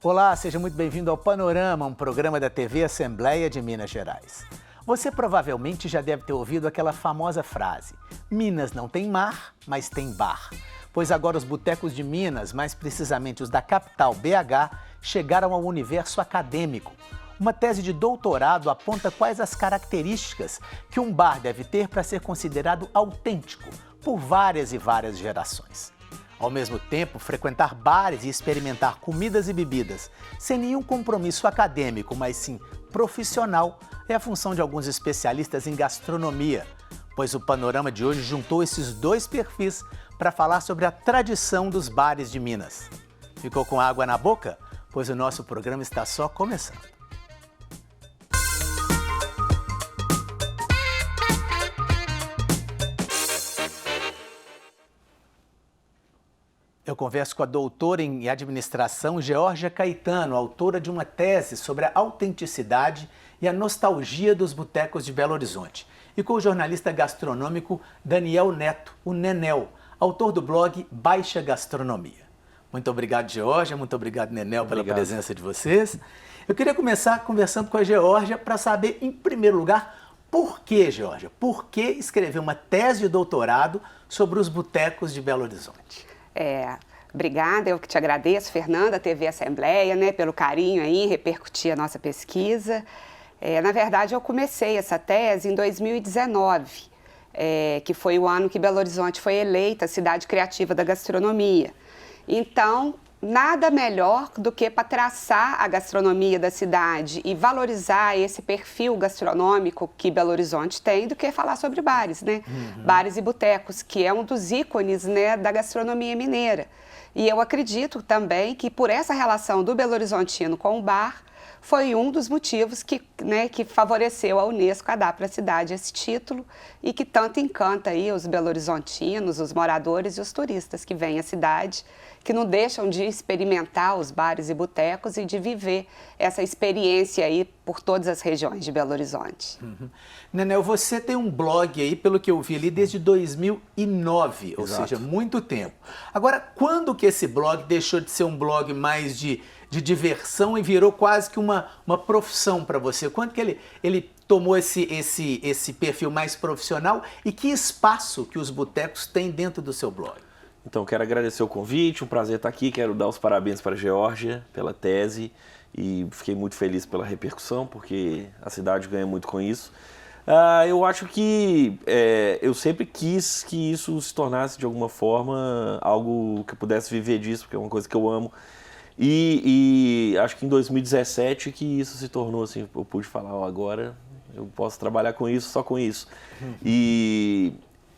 Olá, seja muito bem-vindo ao Panorama, um programa da TV Assembleia de Minas Gerais. Você provavelmente já deve ter ouvido aquela famosa frase: Minas não tem mar, mas tem bar. Pois agora os botecos de Minas, mais precisamente os da capital BH, chegaram ao universo acadêmico. Uma tese de doutorado aponta quais as características que um bar deve ter para ser considerado autêntico por várias e várias gerações. Ao mesmo tempo, frequentar bares e experimentar comidas e bebidas sem nenhum compromisso acadêmico, mas sim profissional, é a função de alguns especialistas em gastronomia, pois o Panorama de hoje juntou esses dois perfis para falar sobre a tradição dos bares de Minas. Ficou com água na boca? Pois o nosso programa está só começando. Eu converso com a doutora em administração Geórgia Caetano, autora de uma tese sobre a autenticidade e a nostalgia dos botecos de Belo Horizonte, e com o jornalista gastronômico Daniel Neto, o Nenel, autor do blog Baixa Gastronomia. Muito obrigado, Geórgia, muito obrigado, Nenel, pela presença de vocês. Eu queria começar conversando com a Geórgia para saber, em primeiro lugar, por que, Geórgia? Por que escrever uma tese de doutorado sobre os botecos de Belo Horizonte? Obrigada, eu que te agradeço, Fernanda, TV Assembleia, pelo carinho aí em repercutir a nossa pesquisa. Na verdade, eu comecei essa tese em 2019, que foi o ano que Belo Horizonte foi eleita a cidade criativa da gastronomia. Então, nada melhor do que para traçar a gastronomia da cidade e valorizar esse perfil gastronômico que Belo Horizonte tem, do que falar sobre bares, Bares e botecos, que é um dos ícones, da gastronomia mineira. E eu acredito também que por essa relação do Belo Horizontino com o bar, foi um dos motivos que favoreceu a Unesco a dar para a cidade esse título e que tanto encanta aí os belo-horizontinos, os moradores e os turistas que vêm à cidade, que não deixam de experimentar os bares e botecos e de viver essa experiência aí por todas as regiões de Belo Horizonte. Nenel, você tem um blog aí, pelo que eu vi ali, desde 2009, ou seja, muito tempo. Agora, quando que esse blog deixou de ser um blog mais de diversão e virou quase que uma profissão para você? Quando que ele tomou esse perfil mais profissional e que espaço que os botecos têm dentro do seu blog? Então, quero agradecer o convite, um prazer estar aqui, quero dar os parabéns para a Geórgia pela tese e fiquei muito feliz pela repercussão, porque a cidade ganha muito com isso. Eu acho que eu sempre quis que isso se tornasse, de alguma forma, algo que eu pudesse viver disso, porque é uma coisa que eu amo. E acho que em 2017 que isso se tornou assim, eu pude falar, agora eu posso trabalhar com isso, só com isso. E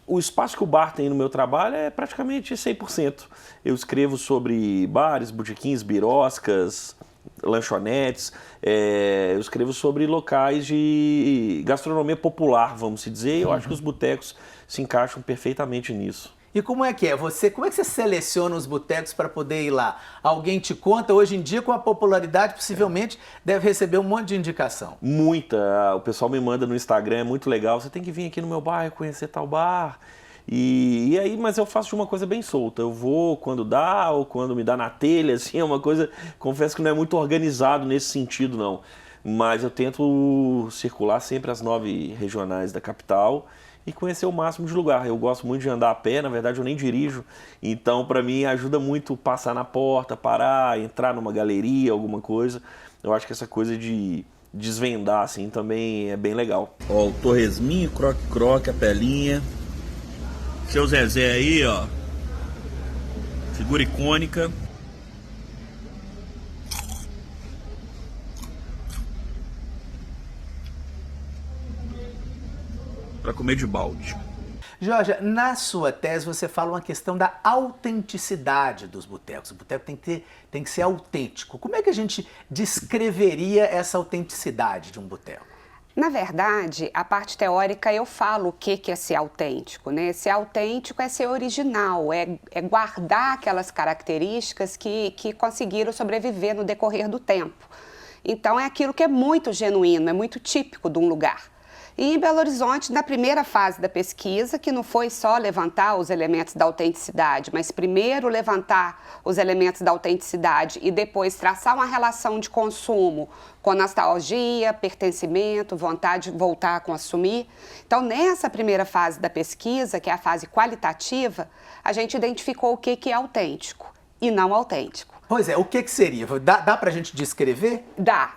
o espaço que o bar tem no meu trabalho é praticamente 100%. Eu escrevo sobre bares, botequins, biroscas, lanchonetes, eu escrevo sobre locais de gastronomia popular, vamos dizer, e eu acho que os botecos se encaixam perfeitamente nisso. E como é que é? Como é que você seleciona os botecos para poder ir lá? Alguém te conta? Hoje em dia, com a popularidade, possivelmente deve receber um monte de indicação. Muita. O pessoal me manda no Instagram, é muito legal. Você tem que vir aqui no meu bairro, conhecer tal bar. E aí, mas eu faço de uma coisa bem solta. Eu vou quando dá ou quando me dá na telha, assim, é uma coisa, confesso que não é muito organizado nesse sentido, não. Mas eu tento circular sempre as 9 regionais da capital e conhecer o máximo de lugar. Eu gosto muito de andar a pé, na verdade eu nem dirijo, então para mim ajuda muito passar na porta, parar, entrar numa galeria, alguma coisa. Eu acho que essa coisa de desvendar assim também é bem legal. Ó, o torresminho, croque-croque, a pelinha. Seu Zezé aí, ó. Figura icônica. Para comer de balde. Geórgia, na sua tese você fala uma questão da autenticidade dos botecos. O boteco tem que ser autêntico. Como é que a gente descreveria essa autenticidade de um boteco? Na verdade, a parte teórica eu falo o que é ser autêntico, Ser autêntico é ser original, é guardar aquelas características que conseguiram sobreviver no decorrer do tempo. Então é aquilo que é muito genuíno, é muito típico de um lugar. E em Belo Horizonte, na primeira fase da pesquisa, que não foi só levantar os elementos da autenticidade, mas primeiro levantar os elementos da autenticidade e depois traçar uma relação de consumo com nostalgia, pertencimento, vontade de voltar a consumir. Então, nessa primeira fase da pesquisa, que é a fase qualitativa, a gente identificou o que é autêntico e não autêntico. Pois é, o que seria? Dá para a gente descrever? Dá.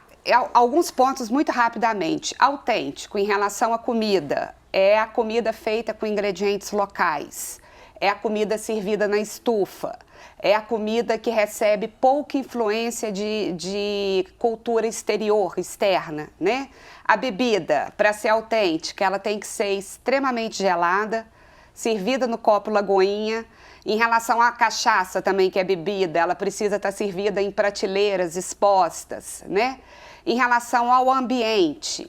Alguns pontos muito rapidamente. Autêntico em relação à comida. É a comida feita com ingredientes locais. É a comida servida na estufa. É a comida que recebe pouca influência de cultura exterior, externa, né? A bebida, para ser autêntica, ela tem que ser extremamente gelada, servida no copo Lagoinha. Em relação à cachaça também, que é bebida, ela precisa estar servida em prateleiras expostas, né? Em relação ao ambiente,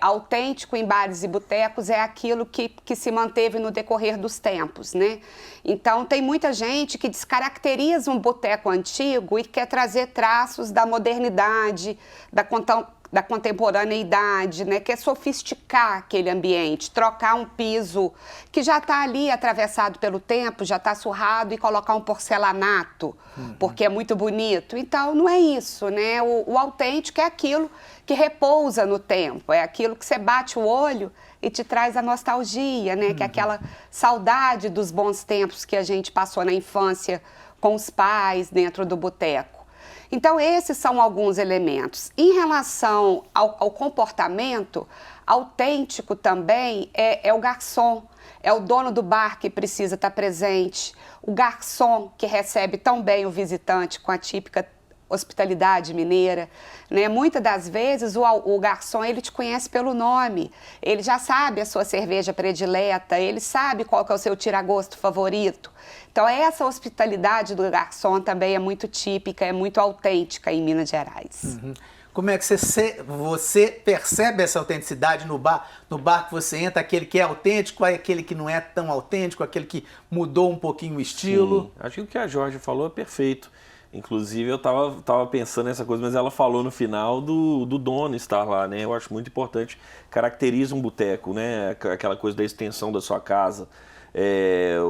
autêntico em bares e botecos é aquilo que se manteve no decorrer dos tempos, né? Então, tem muita gente que descaracteriza um boteco antigo e quer trazer traços da modernidade, da contemporaneidade, né? Quer sofisticar aquele ambiente, trocar um piso que já está ali atravessado pelo tempo, já está surrado e colocar um porcelanato, porque é muito bonito. Então, não é isso, né? O autêntico é aquilo que repousa no tempo, é aquilo que você bate o olho e te traz a nostalgia, né? Que é aquela saudade dos bons tempos que a gente passou na infância com os pais dentro do boteco. Então, esses são alguns elementos. Em relação ao comportamento, autêntico também é o garçom, é o dono do bar que precisa estar presente, o garçom que recebe tão bem o visitante com a típica hospitalidade mineira, né? Muitas das vezes o garçom, ele te conhece pelo nome, ele já sabe a sua cerveja predileta, ele sabe qual que é o seu tiragosto favorito. Então, essa hospitalidade do garçom também é muito típica, é muito autêntica em Minas Gerais. Como é que você percebe essa autenticidade no bar? No bar que você entra, aquele que é autêntico, aquele que não é tão autêntico, aquele que mudou um pouquinho o estilo? Sim, acho que o que a Jorge falou é perfeito. Inclusive, eu tava pensando nessa coisa, mas ela falou no final do dono estar lá, né? Eu acho muito importante, caracteriza um boteco, né? Aquela coisa da extensão da sua casa,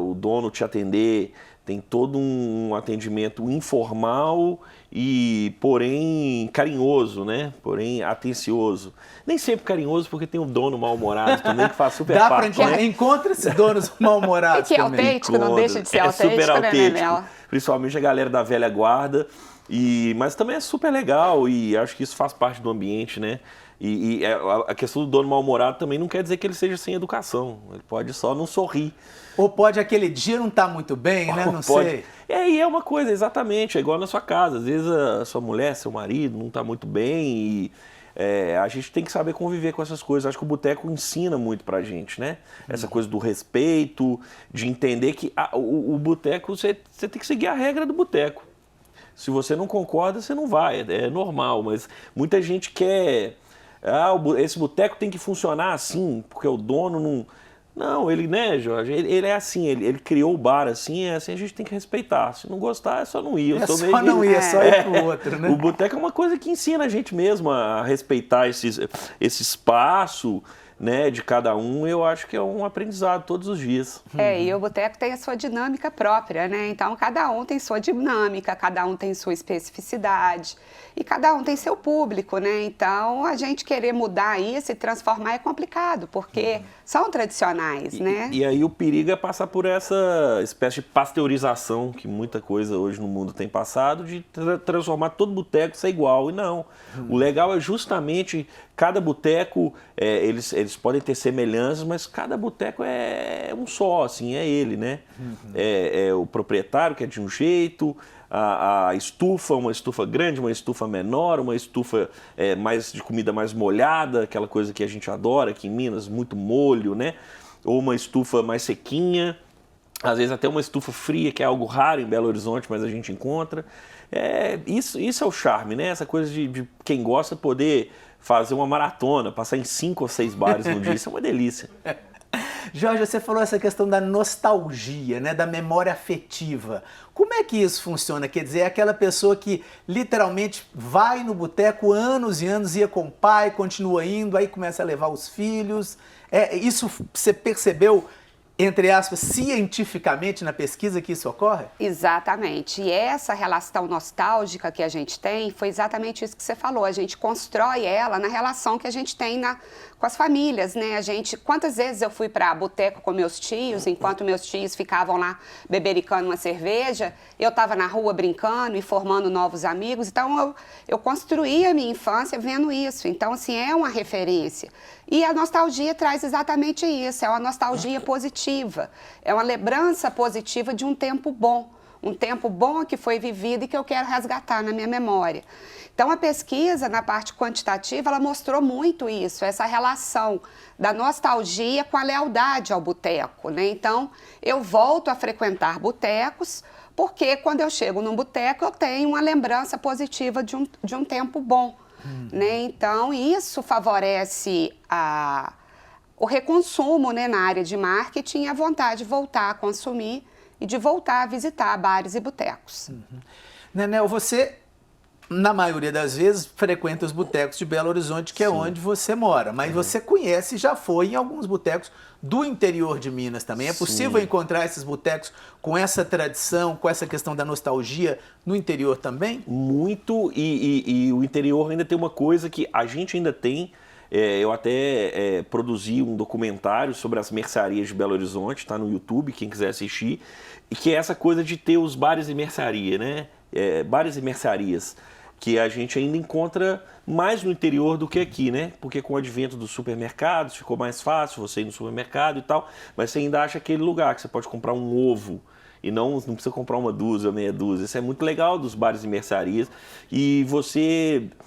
o dono te atender, tem todo um atendimento informal e, porém, carinhoso, né? Porém, atencioso. Nem sempre carinhoso, porque tem um dono mal-humorado também que faz super parte, né? Encontra esses donos mal-humorados que é autêntico, não deixa de ser autêntico, super autêntico, né, principalmente a galera da velha guarda, mas também é super legal e acho que isso faz parte do ambiente, né? E a questão do dono mal-humorado também não quer dizer que ele seja sem educação, ele pode só não sorrir. Ou pode aquele dia não estar muito bem, né? Não sei. E é uma coisa, exatamente, é igual na sua casa, às vezes a sua mulher, seu marido não está muito bem e a gente tem que saber conviver com essas coisas. Acho que o boteco ensina muito pra gente, né? Essa coisa do respeito, de entender que o boteco, você tem que seguir a regra do boteco. Se você não concorda, você não vai, é normal, mas muita gente quer... esse boteco tem que funcionar assim, porque o dono não... Não, ele, né, Jorge, ele é assim, ele criou o bar assim, é assim, a gente tem que respeitar. Se não gostar, é só não ir. É só não ir, é só ir pro outro, né? O boteco é uma coisa que ensina a gente mesmo a respeitar esse espaço, né, de cada um. Eu acho que é um aprendizado todos os dias. E o boteco tem a sua dinâmica própria, né? Então, cada um tem sua dinâmica, cada um tem sua especificidade e cada um tem seu público, né? Então, a gente querer mudar isso e transformar é complicado, porque são tradicionais, né? E aí o perigo é passar por essa espécie de pasteurização que muita coisa hoje no mundo tem passado, de transformar todo boteco ser igual. E não. O legal é justamente cada boteco, eles podem ter semelhanças, mas cada boteco é um só, assim, é ele, né? É o proprietário que é de um jeito, a estufa, uma estufa grande, uma estufa menor, uma estufa mais de comida mais molhada, aquela coisa que a gente adora aqui em Minas, muito molho, né? Ou uma estufa mais sequinha, às vezes até uma estufa fria, que é algo raro em Belo Horizonte, mas a gente encontra. Isso é o charme, né? Essa coisa de quem gosta poder fazer uma maratona, passar em 5 ou 6 bares no dia, isso é uma delícia. Jorge, você falou essa questão da nostalgia, né, da memória afetiva. Como é que isso funciona? Quer dizer, é aquela pessoa que literalmente vai no boteco anos e anos, ia com o pai, continua indo, aí começa a levar os filhos. Isso você percebeu, entre aspas, cientificamente na pesquisa que isso ocorre? Exatamente. E essa relação nostálgica que a gente tem foi exatamente isso que você falou. A gente constrói ela na relação que a gente tem com as famílias, né? Quantas vezes eu fui para boteco com meus tios, enquanto meus tios ficavam lá bebericando uma cerveja, eu estava na rua brincando e formando novos amigos. Então, eu construí a minha infância vendo isso. Então, assim, é uma referência. E a nostalgia traz exatamente isso, é uma nostalgia positiva, é uma lembrança positiva de um tempo bom que foi vivido e que eu quero resgatar na minha memória. Então, a pesquisa, na parte quantitativa, ela mostrou muito isso, essa relação da nostalgia com a lealdade ao boteco, né? Então, eu volto a frequentar botecos, porque quando eu chego num boteco, eu tenho uma lembrança positiva de um tempo bom. Né? Então, isso favorece o reconsumo, né, na área de marketing e a vontade de voltar a consumir e de voltar a visitar bares e botecos. Nenel, você, na maioria das vezes, frequenta os botecos de Belo Horizonte, que é onde você mora, mas você conhece, já foi em alguns botecos do interior de Minas também. É possível encontrar esses botecos com essa tradição, com essa questão da nostalgia no interior também? Muito, e o interior ainda tem uma coisa que a gente ainda tem. Eu até produzi um documentário sobre as mercearias de Belo Horizonte, está no YouTube, quem quiser assistir, e que é essa coisa de ter os bares e mercearia, né? Bares e mercearias, que a gente ainda encontra mais no interior do que aqui, né? Porque com o advento dos supermercados ficou mais fácil você ir no supermercado e tal, mas você ainda acha aquele lugar que você pode comprar um ovo e não precisa comprar uma dúzia ou meia dúzia. Isso é muito legal dos bares e mercearias. E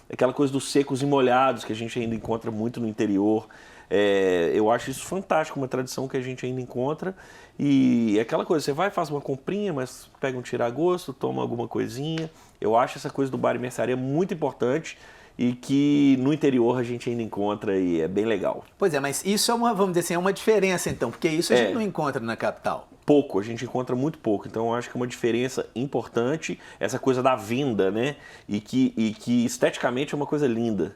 aquela coisa dos secos e molhados que a gente ainda encontra muito no interior. Eu acho isso fantástico, uma tradição que a gente ainda encontra. E é aquela coisa, você vai, faz uma comprinha, mas pega um tira-gosto, toma alguma coisinha. Eu acho essa coisa do bar e mercearia muito importante e que no interior a gente ainda encontra e é bem legal. Pois é, mas isso é vamos dizer assim, é uma diferença então, porque isso a gente não encontra na capital. Pouco, a gente encontra muito pouco, então eu acho que é uma diferença importante, essa coisa da venda, né? E que esteticamente é uma coisa linda.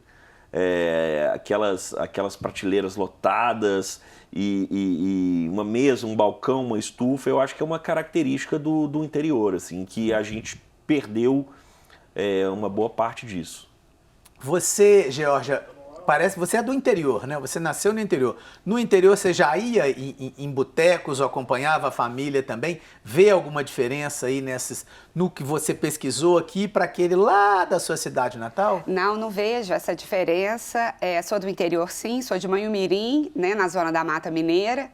Aquelas prateleiras lotadas e uma mesa, um balcão, uma estufa, eu acho que é uma característica do interior, assim, que a gente perdeu uma boa parte disso. Você, Georgia, parece que você é do interior, né? Você nasceu no interior. No interior você já ia em botecos ou acompanhava a família também? Vê alguma diferença aí no que você pesquisou aqui para aquele lá da sua cidade natal? Não vejo essa diferença. Sou do interior, sim, sou de Manhumirim, né, na zona da Mata Mineira.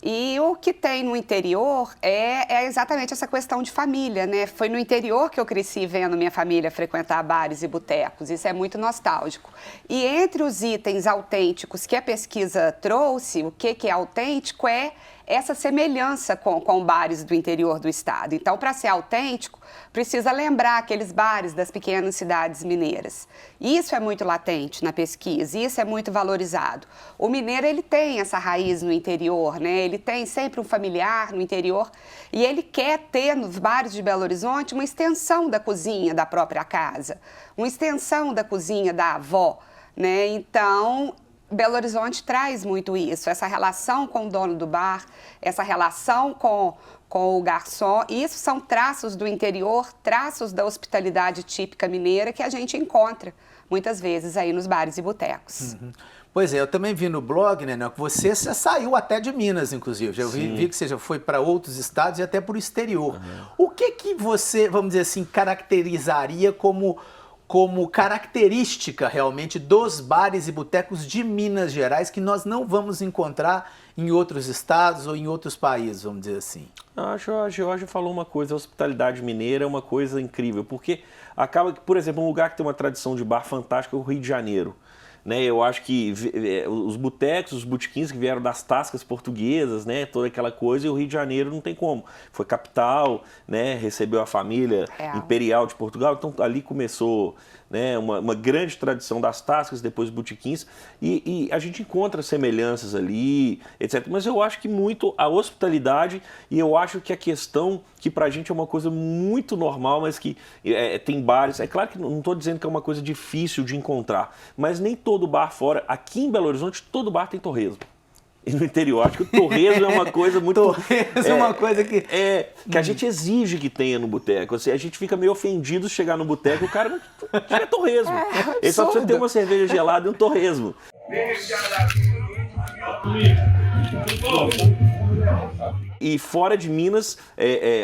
E o que tem no interior é exatamente essa questão de família, né? Foi no interior que eu cresci vendo minha família frequentar bares e botecos, isso é muito nostálgico. E entre os itens autênticos que a pesquisa trouxe, o que é autêntico é essa semelhança com bares do interior do estado. Então, para ser autêntico, precisa lembrar aqueles bares das pequenas cidades mineiras. Isso é muito latente na pesquisa, isso é muito valorizado. O mineiro, ele tem essa raiz no interior, né? Ele tem sempre um familiar no interior e ele quer ter nos bares de Belo Horizonte uma extensão da cozinha da própria casa, uma extensão da cozinha da avó, né? Então, Belo Horizonte traz muito isso, essa relação com o dono do bar, essa relação com o garçom. Isso são traços do interior, traços da hospitalidade típica mineira que a gente encontra muitas vezes aí nos bares e botecos. Pois é, eu também vi no blog, né, que você já saiu até de Minas, inclusive. Eu vi que você já foi para outros estados e até para o exterior. O que você, vamos dizer assim, caracterizaria como característica realmente dos bares e botecos de Minas Gerais que nós não vamos encontrar em outros estados ou em outros países, vamos dizer assim? Acho a Georgia falou uma coisa, a hospitalidade mineira é uma coisa incrível, porque acaba que, por exemplo, um lugar que tem uma tradição de bar fantástica é o Rio de Janeiro. né? Eu acho que os botecos, os botequins que vieram das tascas portuguesas, né? Toda aquela coisa, e o Rio de Janeiro não tem como. Foi capital, né? Recebeu a família imperial de Portugal, então ali começou, né, uma grande tradição das tascas, depois botequins, e a gente encontra semelhanças ali, etc. Mas eu acho que muito a hospitalidade, e eu acho que a questão que pra gente é uma coisa muito normal, mas que tem bares, é claro que não estou dizendo que é uma coisa difícil de encontrar, mas nem todo bar fora, aqui em Belo Horizonte, todo bar tem torresmo. E no interior, acho que o torresmo é uma coisa muito... Torresmo é uma coisa que... que a gente exige que tenha no boteco. Assim, a gente fica meio ofendido de chegar no boteco e o cara não tiver torresmo. Ele só precisa ter uma cerveja gelada e um torresmo. E fora de Minas,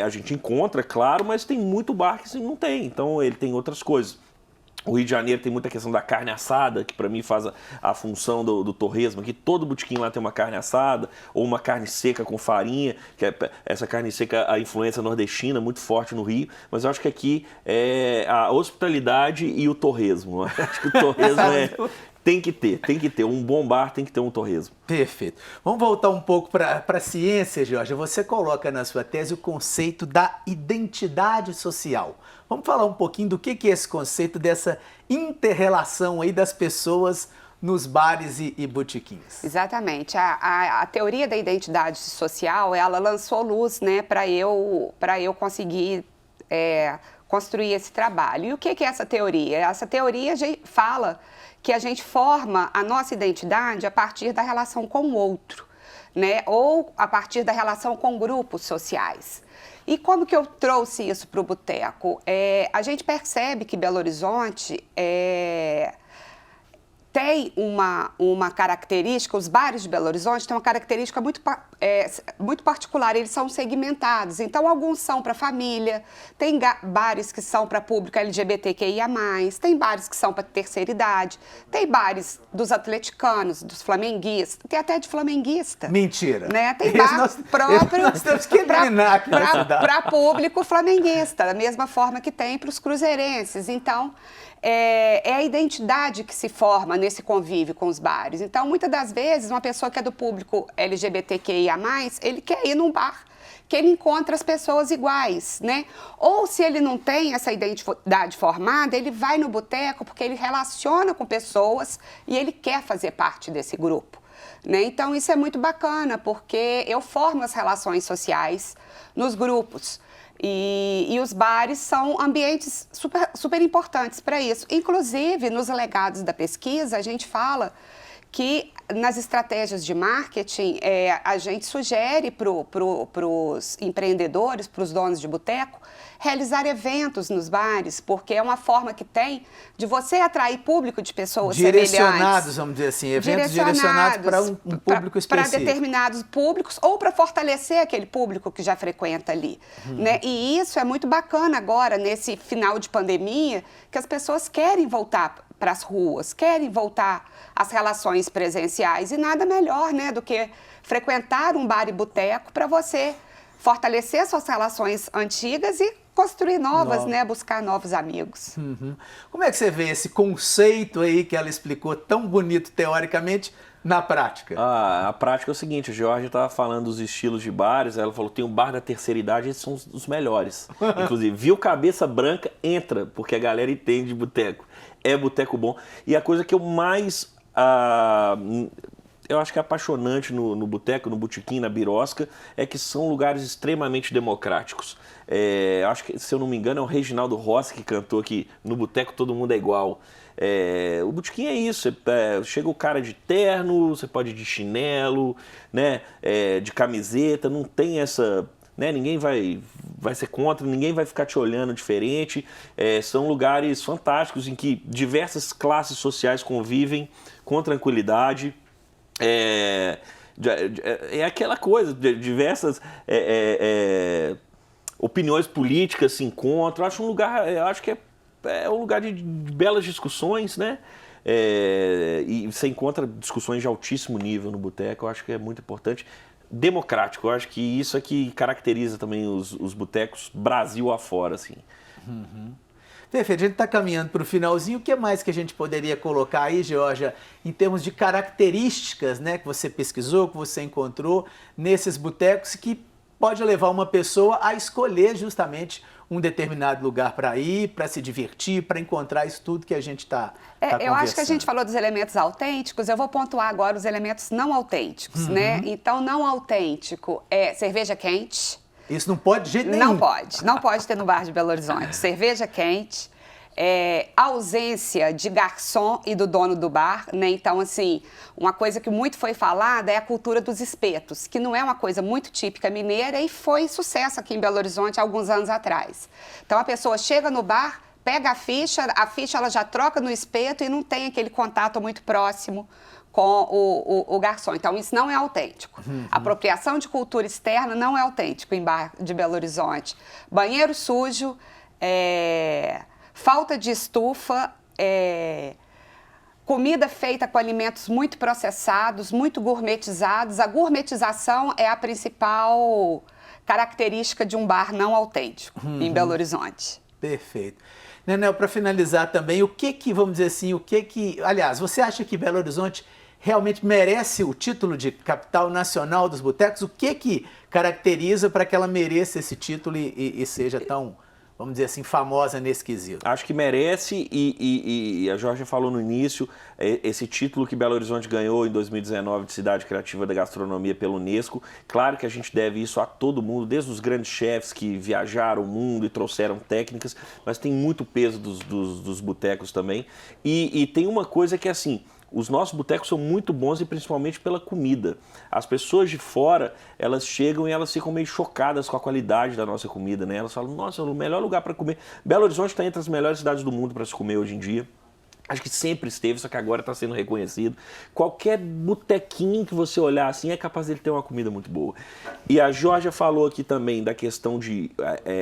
a gente encontra, claro, mas tem muito bar que não tem. Então ele tem outras coisas. O Rio de Janeiro tem muita questão da carne assada, que para mim faz a função do torresmo aqui. Todo botequim lá tem uma carne assada, ou uma carne seca com farinha, que essa carne seca, a influência nordestina, muito forte no Rio. Mas eu acho que aqui é a hospitalidade e o torresmo. Eu acho que o torresmo tem que ter. Um bom bar tem que ter um torresmo. Perfeito. Vamos voltar um pouco para a ciência, Jorge. Você coloca na sua tese o conceito da identidade social. Vamos falar um pouquinho do que é esse conceito dessa inter-relação aí das pessoas nos bares e botequins. Exatamente. A teoria da identidade social, ela lançou luz, né, para eu conseguir construir esse trabalho. E o que é essa teoria? Essa teoria fala que a gente forma a nossa identidade a partir da relação com o outro, né, ou a partir da relação com grupos sociais. E como que eu trouxe isso para o boteco? A gente percebe que Belo Horizonte tem uma característica, os bares de Belo Horizonte têm uma característica muito particular, eles são segmentados. Então, alguns são para família, tem bares que são para público LGBTQIA+, tem bares que são para terceira idade, tem bares dos atleticanos, dos flamenguistas, tem até de flamenguista. Mentira. Né? Tem bar próprio para público flamenguista, da mesma forma que tem para os cruzeirenses. Então, é a identidade que se forma nesse convívio com os bares. Então, muitas das vezes, uma pessoa que é do público LGBTQIA+, ele quer ir num bar que ele encontra as pessoas iguais, né? Ou se ele não tem essa identidade formada, ele vai no boteco porque ele relaciona com pessoas e ele quer fazer parte desse grupo, né? Então, isso é muito bacana, porque eu formo as relações sociais nos grupos. E os bares são ambientes super importantes para isso. Inclusive, nos alegados da pesquisa, a gente fala que nas estratégias de marketing, a gente sugere para os empreendedores, para os donos de boteco, realizar eventos nos bares, porque é uma forma que tem de você atrair público de pessoas direcionados, vamos dizer assim, eventos direcionados para um público específico. Para determinados públicos ou para fortalecer aquele público que já frequenta ali. Né? E isso é muito bacana agora, nesse final de pandemia, que as pessoas querem voltar para as ruas, querem voltar às relações presenciais. E nada melhor, né, do que frequentar um bar e boteco para você fortalecer suas relações antigas e construir novas, né, buscar novos amigos. Como é que você vê esse conceito aí que ela explicou tão bonito teoricamente na prática? A prática é o seguinte, a Georgia estava falando dos estilos de bares, ela falou, tem um bar da terceira idade, esses são os melhores. Inclusive, viu cabeça branca, entra, porque a galera entende de boteco. É boteco bom. E a coisa que eu mais... eu acho que é apaixonante no boteco, no botequim, na birosca, é que são lugares extremamente democráticos. Acho que, se eu não me engano, é o Reginaldo Rossi que cantou que no boteco todo mundo é igual. O botequim é isso, chega o cara de terno, você pode ir de chinelo, né, de camiseta, não tem essa... Né, ninguém vai ser contra, ninguém vai ficar te olhando diferente. São lugares fantásticos em que diversas classes sociais convivem com tranquilidade. É aquela coisa, diversas opiniões políticas se encontram. Acho que é um lugar de belas discussões, né? E você encontra discussões de altíssimo nível no boteco, eu acho que é muito importante. Democrático, eu acho que isso é que caracteriza também os botecos Brasil afora, assim. Perfeito, a gente está caminhando para o finalzinho. O que mais que a gente poderia colocar aí, Georgia, em termos de características, né, que você pesquisou, que você encontrou nesses botecos que pode levar uma pessoa a escolher justamente um determinado lugar para ir, para se divertir, para encontrar isso tudo que a gente está conversando. Eu acho que a gente falou dos elementos autênticos, eu vou pontuar agora os elementos não autênticos, né? Então, não autêntico é cerveja quente. Isso não pode de jeito nenhum. Não pode ter no bar de Belo Horizonte. Cerveja quente, ausência de garçom e do dono do bar, né? Então, assim, uma coisa que muito foi falada é a cultura dos espetos, que não é uma coisa muito típica mineira e foi sucesso aqui em Belo Horizonte há alguns anos atrás. Então, a pessoa chega no bar, pega a ficha ela já troca no espeto e não tem aquele contato muito próximo com o garçom. Então, isso não é autêntico. Apropriação de cultura externa não é autêntico em bar de Belo Horizonte. Banheiro sujo, falta de estufa, comida feita com alimentos muito processados, muito gourmetizados. A gourmetização é a principal característica de um bar não autêntico em Belo Horizonte. Perfeito. Nenel, para finalizar também, vamos dizer assim, aliás, você acha que Belo Horizonte realmente merece o título de capital nacional dos botecos? O que caracteriza para que ela mereça esse título e seja tão, vamos dizer assim, famosa nesse quesito? Acho que merece e a Georgia falou no início, esse título que Belo Horizonte ganhou em 2019 de Cidade Criativa da Gastronomia pela Unesco. Claro que a gente deve isso a todo mundo, desde os grandes chefs que viajaram o mundo e trouxeram técnicas, mas tem muito peso dos botecos também. E tem uma coisa que é assim, os nossos botecos são muito bons e principalmente pela comida. As pessoas de fora, elas chegam e elas ficam meio chocadas com a qualidade da nossa comida, né? Elas falam, nossa, é o melhor lugar para comer. Belo Horizonte está entre as melhores cidades do mundo para se comer hoje em dia. Acho que sempre esteve, só que agora está sendo reconhecido. Qualquer botequinho que você olhar assim é capaz dele ter uma comida muito boa. E a Georgia falou aqui também da questão de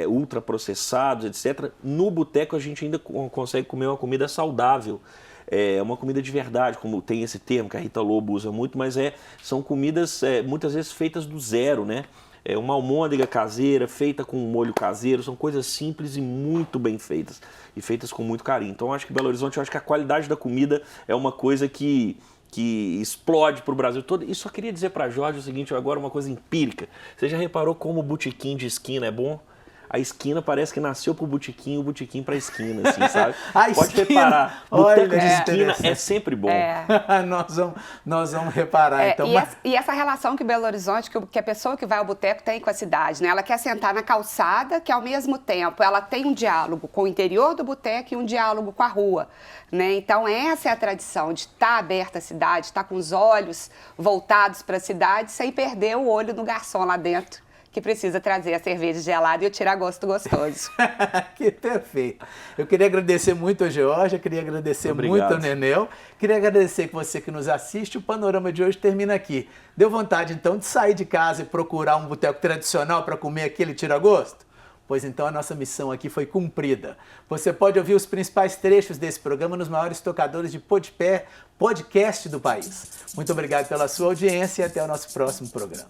ultraprocessados, etc. No boteco a gente ainda consegue comer uma comida saudável. É uma comida de verdade, como tem esse termo que a Rita Lobo usa muito, mas são comidas muitas vezes feitas do zero, né? Uma almôndega caseira, feita com um molho caseiro, são coisas simples e muito bem feitas, e feitas com muito carinho. Então, acho que Belo Horizonte, acho que a qualidade da comida é uma coisa que explode para o Brasil todo. E só queria dizer para a Jorge o seguinte, agora uma coisa empírica. Você já reparou como o botequim de esquina é bom? A esquina parece que nasceu pro botequim, o botequim pra esquina, assim, sabe? Pode reparar, boteco de esquina é sempre bom. Nós vamos reparar, então. E essa relação que Belo Horizonte, que a pessoa que vai ao boteco tem com a cidade, né? Ela quer sentar na calçada, que ao mesmo tempo ela tem um diálogo com o interior do boteco e um diálogo com a rua, né? Então, essa é a tradição de estar aberta à cidade, estar com os olhos voltados para a cidade, sem perder o olho no garçom lá dentro, que precisa trazer a cerveja gelada e o tiragosto gostoso. Que perfeito. Eu queria agradecer muito a Georgia, queria agradecer muito ao Nenel, queria agradecer que você que nos assiste. O Panorama de hoje termina aqui. Deu vontade, então, de sair de casa e procurar um boteco tradicional para comer aquele tiragosto? Pois então a nossa missão aqui foi cumprida. Você pode ouvir os principais trechos desse programa nos maiores tocadores de podcast do país. Muito obrigado pela sua audiência e até o nosso próximo programa.